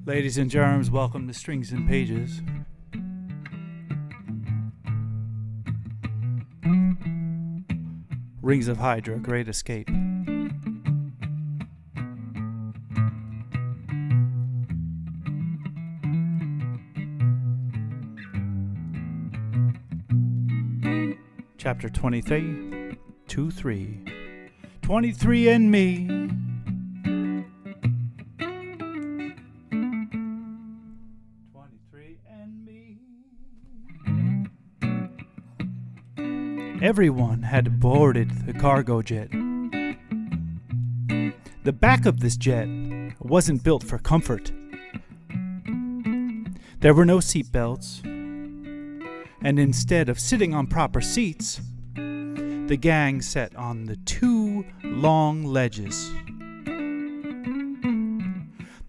Ladies and germs, welcome to Strings and Pages. Rings of Hydra, Great Escape. Chapter 23, 2-3. 23 and me. Everyone had boarded the cargo jet. The back of this jet wasn't built for comfort. There were no seat belts, and instead of sitting on proper seats, the gang sat on the two long ledges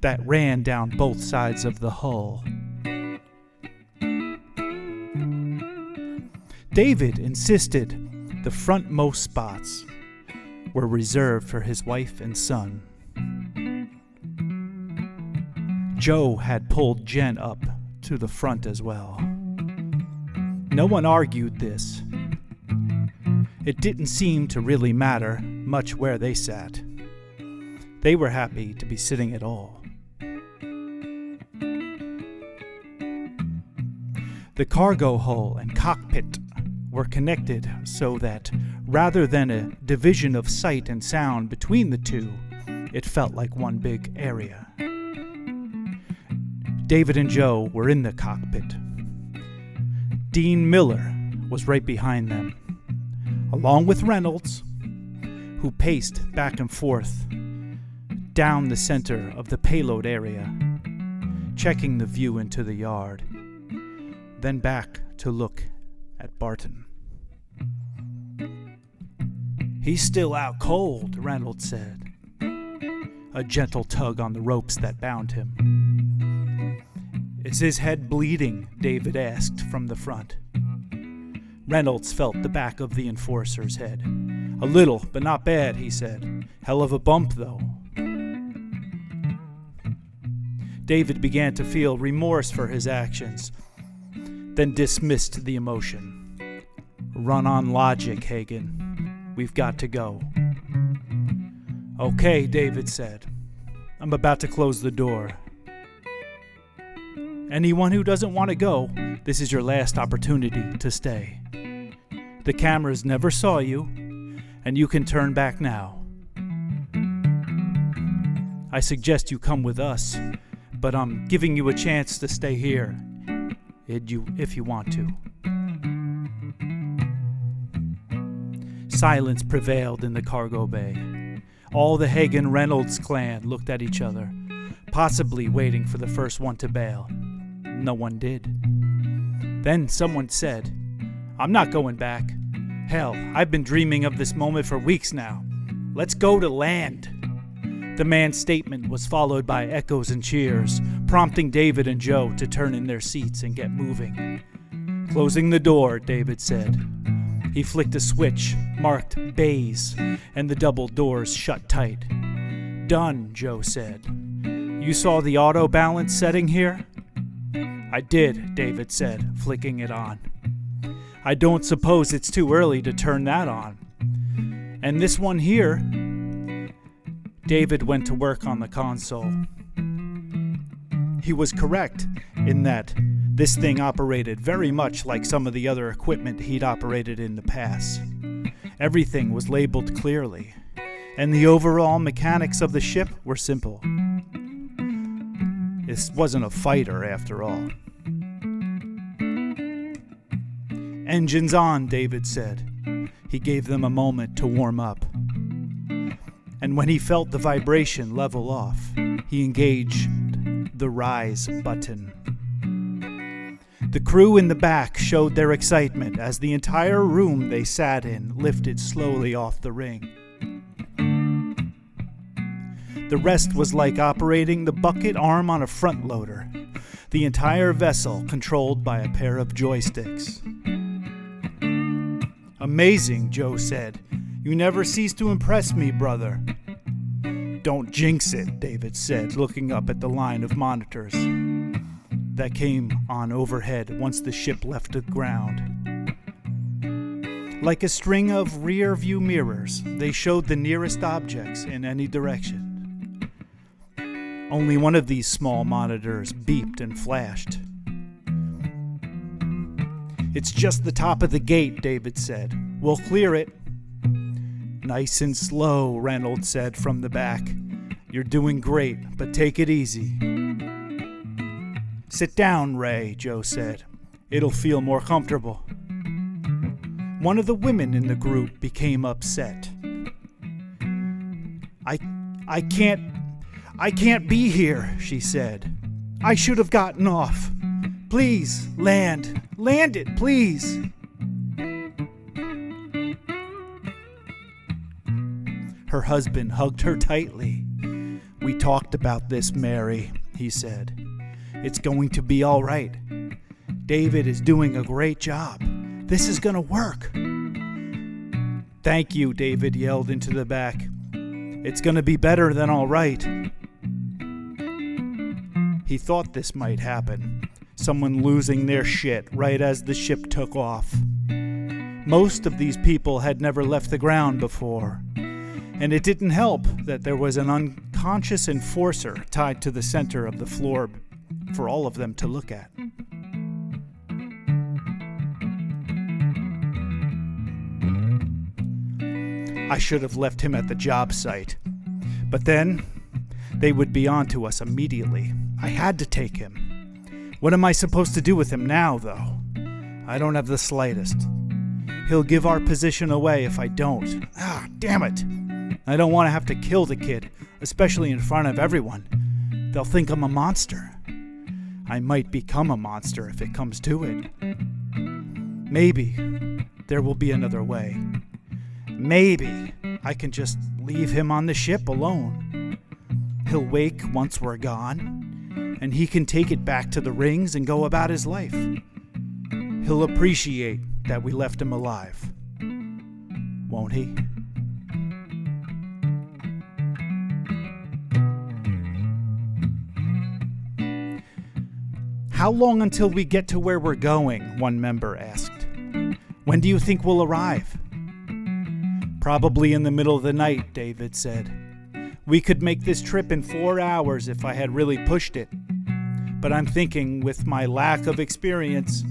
that ran down both sides of the hull. David insisted the frontmost spots were reserved for his wife and son. Joe had pulled Jen up to the front as well. No one argued this. It didn't seem to really matter much where they sat. They were happy to be sitting at all. The cargo hull and cockpit were connected so that, rather than a division of sight and sound between the two, it felt like one big area. David and Joe were in the cockpit. Dean Miller was right behind them, along with Reynolds, who paced back and forth down the center of the payload area, checking the view into the yard, then back to look at Barton. "He's still out cold," Reynolds said, a gentle tug on the ropes that bound him. "Is his head bleeding?" David asked from the front. Reynolds felt the back of the enforcer's head. "A little, but not bad," he said. "Hell of a bump, though." David began to feel remorse for his actions, then dismissed the emotion. "Run on logic, Hagen. We've got to go." "Okay," David said. "I'm about to close the door. Anyone who doesn't want to go, this is your last opportunity to stay. The cameras never saw you, and you can turn back now. I suggest you come with us, but I'm giving you a chance to stay here if you want to." Silence prevailed in the cargo bay. All the Hagen-Reynolds clan looked at each other, possibly waiting for the first one to bail. No one did. Then someone said, "I'm not going back. Hell, I've been dreaming of this moment for weeks now. Let's go to land." The man's statement was followed by echoes and cheers, prompting David and Joe to turn in their seats and get moving. "Closing the door," David said. He flicked a switch marked bays, and the double doors shut tight. "Done," Joe said. "You saw the auto balance setting here?" "I did," David said, flicking it on. "I don't suppose it's too early to turn that on. And this one here?" David went to work on the console. He was correct in that this thing operated very much like some of the other equipment he'd operated in the past. Everything was labeled clearly, and the overall mechanics of the ship were simple. This wasn't a fighter, after all. "Engines on," David said. He gave them a moment to warm up. And when he felt the vibration level off, he engaged the rise button. The crew in the back showed their excitement as the entire room they sat in lifted slowly off the ring. The rest was like operating the bucket arm on a front loader, the entire vessel controlled by a pair of joysticks. "Amazing," Joe said. "You never cease to impress me, brother." Don't jinx it, David said, looking up at the line of monitors that came on overhead once the ship left the ground. Like a string of rear-view mirrors, they showed the nearest objects in any direction. Only one of these small monitors beeped and flashed. "It's just the top of the gate," David said. "We'll clear it." "Nice and slow," Reynolds said from the back. "You're doing great, but take it easy." "Sit down, Ray," Joe said. "It'll feel more comfortable." One of the women in the group became upset. I can't be here," she said. "I should have gotten off. Please, land it, please." Her husband hugged her tightly. "We talked about this, Mary," he said. "It's going to be all right. David is doing a great job. This is gonna work." "Thank you," David yelled into the back. "It's gonna be better than all right." He thought this might happen. Someone losing their shit right as the ship took off. Most of these people had never left the ground before, and it didn't help that there was an unconscious enforcer tied to the center of the floor for all of them to look at. I should have left him at the job site, but then they would be on to us immediately. I had to take him. What am I supposed to do with him now, though? I don't have the slightest. He'll give our position away if I don't. Damn it. I don't want to have to kill the kid, especially in front of everyone. They'll think I'm a monster. I might become a monster if it comes to it. Maybe there will be another way. Maybe I can just leave him on the ship alone. He'll wake once we're gone, and he can take it back to the rings and go about his life. He'll appreciate that we left him alive. Won't he? How long until we get to where we're going? One member asked. When do you think we'll arrive? Probably in the middle of the night, David said. We could make this trip in 4 hours if I had really pushed it. But I'm thinking with my lack of experience,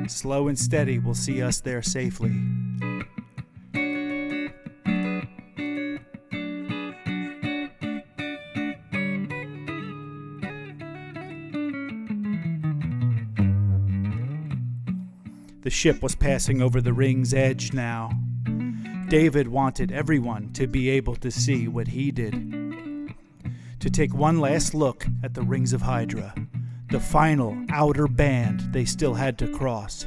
slow and steady will see us there safely. The ship was passing over the ring's edge now. David wanted everyone to be able to see what he did. To take one last look at the rings of Hydra, the final outer band they still had to cross.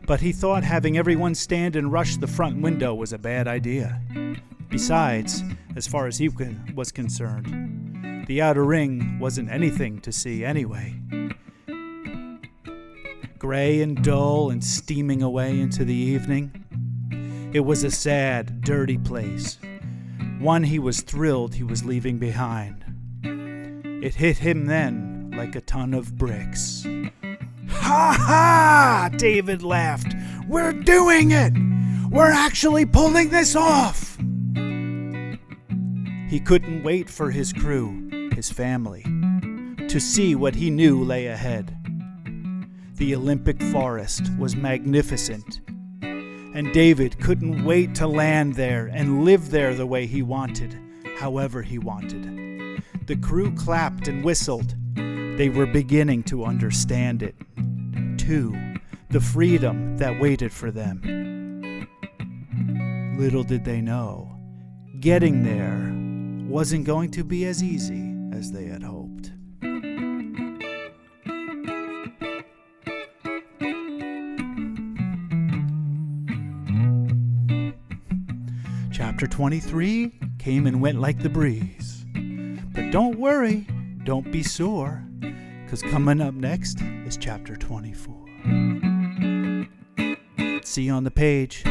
But he thought having everyone stand and rush the front window was a bad idea. Besides, as far as he was concerned, the outer ring wasn't anything to see anyway. Gray and dull and steaming away into the evening. It was a sad, dirty place, one he was thrilled he was leaving behind. It hit him then like a ton of bricks. Ha ha! David laughed. We're doing it! We're actually pulling this off! He couldn't wait for his crew, his family, to see what he knew lay ahead. The Olympic forest was magnificent, and David couldn't wait to land there and live there the way he wanted, however he wanted. The crew clapped and whistled. They were beginning to understand it, too, the freedom that waited for them. Little did they know, getting there wasn't going to be as easy as they had hoped. Chapter 23 came and went like the breeze. But don't worry, don't be sore, because coming up next is Chapter 24. See you on the page.